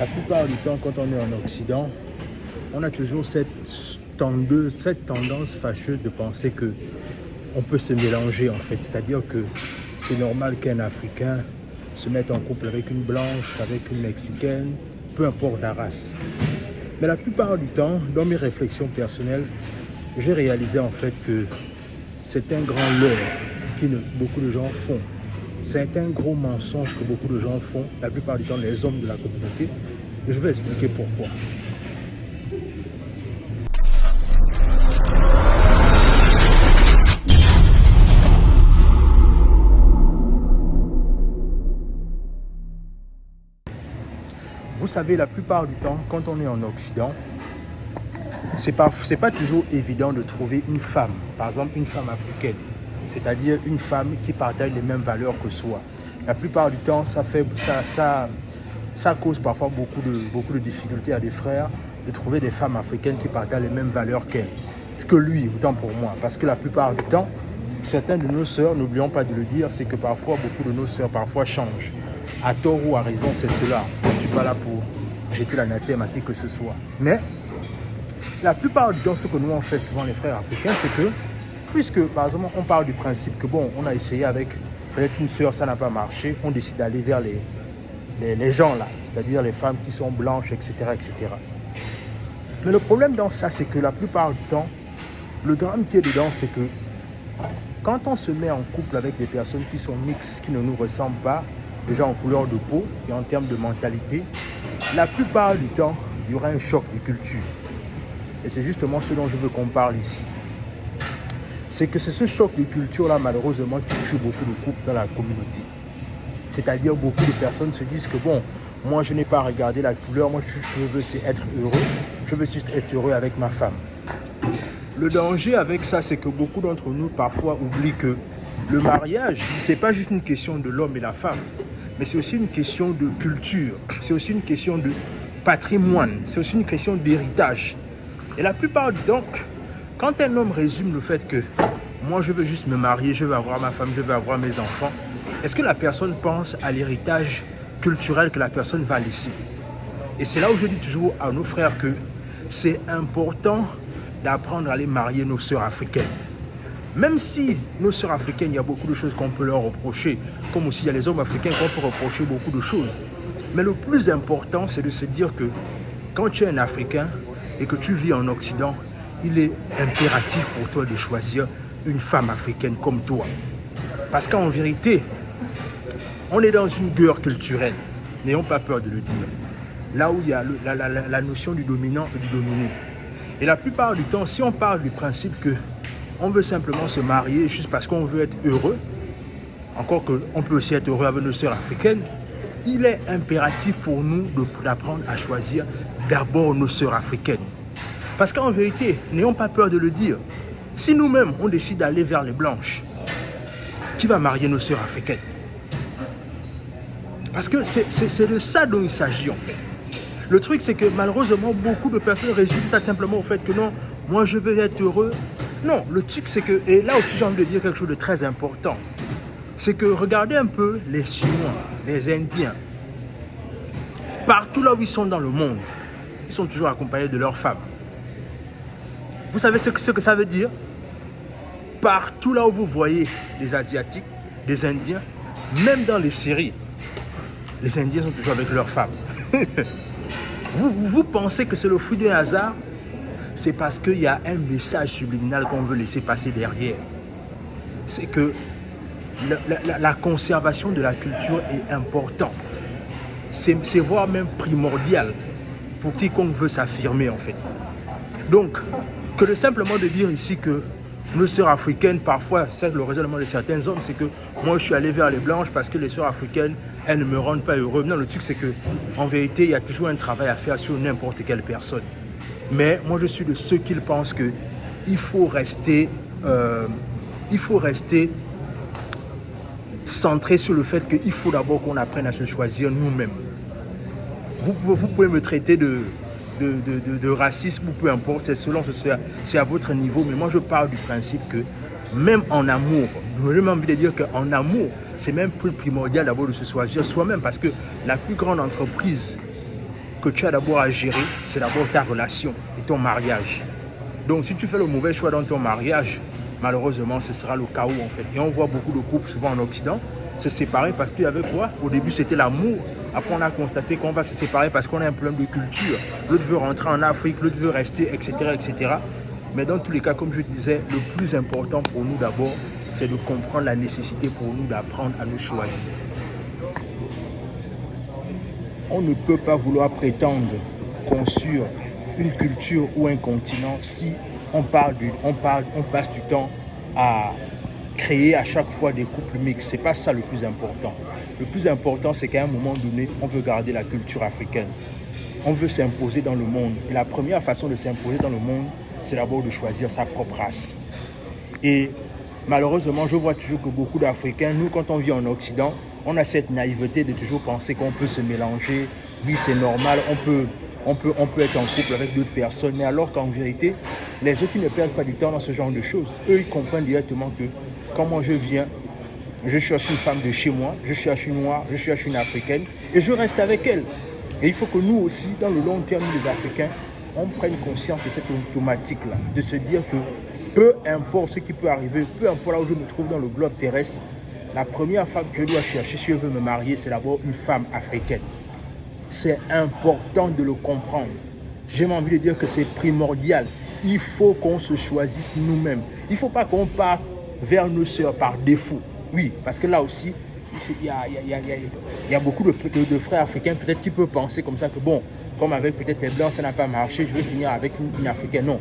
La plupart du temps, quand on est en Occident, on a toujours cette tendance fâcheuse de penser que on peut se mélanger en fait. C'est-à-dire que c'est normal qu'un Africain se mette en couple avec une blanche, avec une mexicaine, peu importe la race. Mais la plupart du temps, dans mes réflexions personnelles, j'ai réalisé en fait que c'est un grand leurre beaucoup de gens font. C'est un gros mensonge que beaucoup de gens font, la plupart du temps les hommes de la communauté. Et je vais expliquer pourquoi. Vous savez, la plupart du temps, quand on est en Occident, c'est pas toujours évident de trouver une femme, par exemple une femme africaine, c'est-à-dire une femme qui partage les mêmes valeurs que soi. La plupart du temps, ça cause parfois beaucoup de difficultés à des frères de trouver des femmes africaines qui partagent les mêmes valeurs que lui, autant pour moi. Parce que la plupart du temps, certaines de nos sœurs, n'oublions pas de le dire, c'est que parfois, beaucoup de nos sœurs changent. À tort ou à raison, c'est cela. Je ne suis pas là pour jeter l'anathème à qui que ce soit. Mais la plupart du temps, ce que nous on fait souvent les frères africains, c'est que, puisque par exemple on parle du principe que bon, on a essayé avec peut-être une sœur, ça n'a pas marché, on décide d'aller vers les gens là, c'est-à-dire les femmes qui sont blanches, etc., etc. Mais le problème dans ça, c'est que la plupart du temps, le drame qui est dedans, c'est que quand on se met en couple avec des personnes qui sont mixtes, qui ne nous ressemblent pas, déjà en couleur de peau et en termes de mentalité, la plupart du temps, il y aura un choc de culture. Et c'est justement ce dont je veux qu'on parle ici. C'est que c'est ce choc de culture-là, malheureusement, qui tue beaucoup de couples dans la communauté. C'est-à-dire, beaucoup de personnes se disent que, bon, moi, je n'ai pas regardé la couleur, moi, je veux être heureux, je veux juste être heureux avec ma femme. Le danger avec ça, c'est que beaucoup d'entre nous, parfois, oublient que le mariage, ce n'est pas juste une question de l'homme et la femme, mais c'est aussi une question de culture, c'est aussi une question de patrimoine, c'est aussi une question d'héritage. Et la plupart du temps, quand un homme résume le fait que moi je veux juste me marier, je veux avoir ma femme, je veux avoir mes enfants, est-ce que la personne pense à l'héritage culturel que la personne va laisser? Et c'est là où je dis toujours à nos frères que c'est important d'apprendre à aller marier nos sœurs africaines. Même si nos sœurs africaines, il y a beaucoup de choses qu'on peut leur reprocher, comme aussi il y a les hommes africains qu'on peut reprocher beaucoup de choses. Mais le plus important, c'est de se dire que quand tu es un Africain et que tu vis en Occident, il est impératif pour toi de choisir une femme africaine comme toi. Parce qu'en vérité, on est dans une guerre culturelle. N'ayons pas peur de le dire. Là où il y a la notion du dominant et du dominé. Et la plupart du temps, si on parle du principe que on veut simplement se marier juste parce qu'on veut être heureux, encore qu'on peut aussi être heureux avec nos sœurs africaines, il est impératif pour nous d'apprendre à choisir d'abord nos sœurs africaines. Parce qu'en vérité, n'ayons pas peur de le dire, si nous-mêmes on décide d'aller vers les blanches, qui va marier nos sœurs africaines? Parce que c'est de ça dont il s'agit en fait. Le truc c'est que malheureusement beaucoup de personnes résument ça simplement au fait que non, moi je veux être heureux. Non, le truc c'est que, et là aussi j'ai envie de dire quelque chose de très important, c'est que regardez un peu les Chinois, les Indiens, partout là où ils sont dans le monde, ils sont toujours accompagnés de leurs femmes. Vous savez ce que ça veut dire? Partout là où vous voyez des Asiatiques, des Indiens, même dans les séries, les Indiens sont toujours avec leurs femmes. Vous pensez que c'est le fruit d'un hasard? C'est parce qu'il y a un message subliminal qu'on veut laisser passer derrière. C'est que la conservation de la culture est importante. C'est voire même primordial pour quiconque veut s'affirmer en fait. Donc, que de simplement de dire ici que nos sœurs africaines, parfois, c'est le raisonnement de certains hommes, c'est que moi je suis allé vers les blanches parce que les sœurs africaines, elles ne me rendent pas heureux. Non, le truc c'est que en vérité, il y a toujours un travail à faire sur n'importe quelle personne. Mais moi je suis de ceux qui pensent qu'il faut rester centré sur le fait qu'il faut d'abord qu'on apprenne à se choisir nous-mêmes. Vous pouvez me traiter de racisme ou peu importe, c'est selon c'est à votre niveau, mais moi je parle du principe que même en amour, j'ai même envie de dire qu'en amour, c'est même plus primordial d'abord de se choisir soi-même, parce que la plus grande entreprise que tu as d'abord à gérer, c'est d'abord ta relation et ton mariage. Donc, si tu fais le mauvais choix dans ton mariage, malheureusement, ce sera le chaos en fait. Et on voit beaucoup de couples, souvent en Occident, se séparer parce qu'il y avait quoi? Au début, c'était l'amour. Après, on a constaté qu'on va se séparer parce qu'on a un problème de culture. L'autre veut rentrer en Afrique, l'autre veut rester, etc., etc. Mais dans tous les cas, comme je disais, le plus important pour nous d'abord, c'est de comprendre la nécessité pour nous d'apprendre à nous choisir. On ne peut pas vouloir prétendre construire une culture ou un continent si on passe du temps à créer à chaque fois des couples mixtes. Ce n'est pas ça le plus important. Le plus important, c'est qu'à un moment donné, on veut garder la culture africaine. On veut s'imposer dans le monde. Et la première façon de s'imposer dans le monde, c'est d'abord de choisir sa propre race. Et malheureusement, je vois toujours que beaucoup d'Africains, nous, quand on vit en Occident, on a cette naïveté de toujours penser qu'on peut se mélanger. Oui, c'est normal, on peut être en couple avec d'autres personnes. Mais alors qu'en vérité, les autres, ils ne perdent pas du temps dans ce genre de choses. Eux, ils comprennent directement que quand moi je viens, je cherche une femme de chez moi, je cherche une noire, je cherche une africaine et je reste avec elle. Et il faut que nous aussi, dans le long terme, les Africains, on prenne conscience de cette automatique-là, de se dire que peu importe ce qui peut arriver, peu importe là où je me trouve dans le globe terrestre, la première femme que je dois chercher si je veux me marier, c'est d'abord une femme africaine. C'est important de le comprendre. J'ai envie de dire que c'est primordial. Il faut qu'on se choisisse nous-mêmes. Il ne faut pas qu'on parte vers nos sœurs par défaut. Oui, parce que là aussi, il y a beaucoup de frères africains peut-être qui peuvent penser comme ça que bon, comme avec peut-être les blancs, ça n'a pas marché, je vais finir avec une africaine. Non,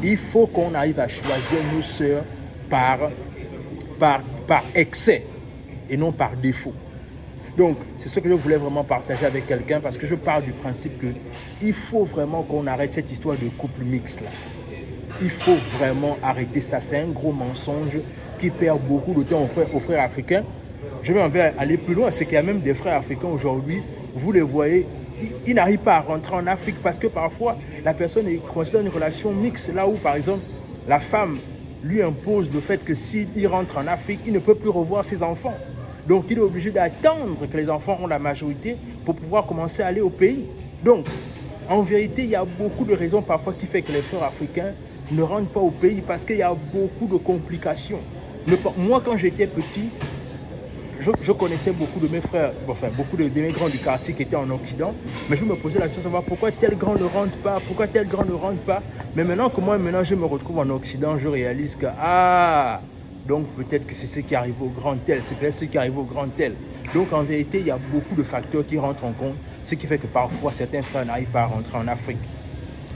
il faut qu'on arrive à choisir nos sœurs par excès et non par défaut. Donc, c'est ce que je voulais vraiment partager avec quelqu'un parce que je pars du principe qu'il faut vraiment qu'on arrête cette histoire de couple mixte là. Il faut vraiment arrêter ça. C'est un gros mensonge qui perd beaucoup de temps aux frères africains. Je vais aller plus loin, c'est qu'il y a même des frères africains aujourd'hui, vous les voyez, ils n'arrivent pas à rentrer en Afrique parce que parfois, la personne est considérée une relation mixte, là où par exemple, la femme lui impose le fait que s'il rentre en Afrique, il ne peut plus revoir ses enfants. Donc, il est obligé d'attendre que les enfants ont la majorité pour pouvoir commencer à aller au pays. Donc, en vérité, il y a beaucoup de raisons parfois qui font que les frères africains ne rentrent pas au pays parce qu'il y a beaucoup de complications. Moi, quand j'étais petit, je connaissais beaucoup de mes frères, enfin beaucoup de mes grands du quartier qui étaient en Occident, mais je me posais la question de savoir pourquoi tel grand ne rentre pas, pourquoi tel grand ne rentre pas. Mais maintenant que moi, je me retrouve en Occident, je réalise que, donc peut-être que c'est ce qui arrive au grand tel, c'est peut-être ce qui arrive au grand tel. Donc en vérité, il y a beaucoup de facteurs qui rentrent en compte, ce qui fait que parfois certains frères n'arrivent pas à rentrer en Afrique.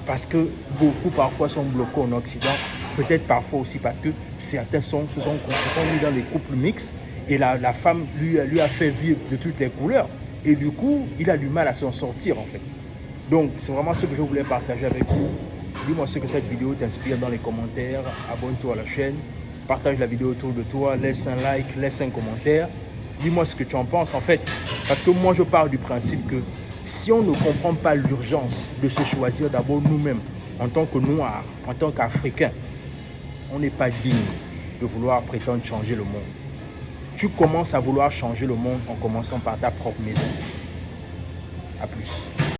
Parce que beaucoup parfois sont bloqués en Occident, peut-être parfois aussi parce que certains se sont mis dans des couples mixtes et la femme lui a fait vivre de toutes les couleurs et du coup, il a du mal à s'en sortir en fait. Donc, c'est vraiment ce que je voulais partager avec vous. Dis-moi ce que cette vidéo t'inspire dans les commentaires, abonne-toi à la chaîne, partage la vidéo autour de toi, laisse un like, laisse un commentaire. Dis-moi ce que tu en penses en fait, parce que moi je pars du principe que si on ne comprend pas l'urgence de se choisir d'abord nous-mêmes, en tant que Noirs, en tant qu'Africains, on n'est pas digne de vouloir prétendre changer le monde. Tu commences à vouloir changer le monde en commençant par ta propre maison. À plus.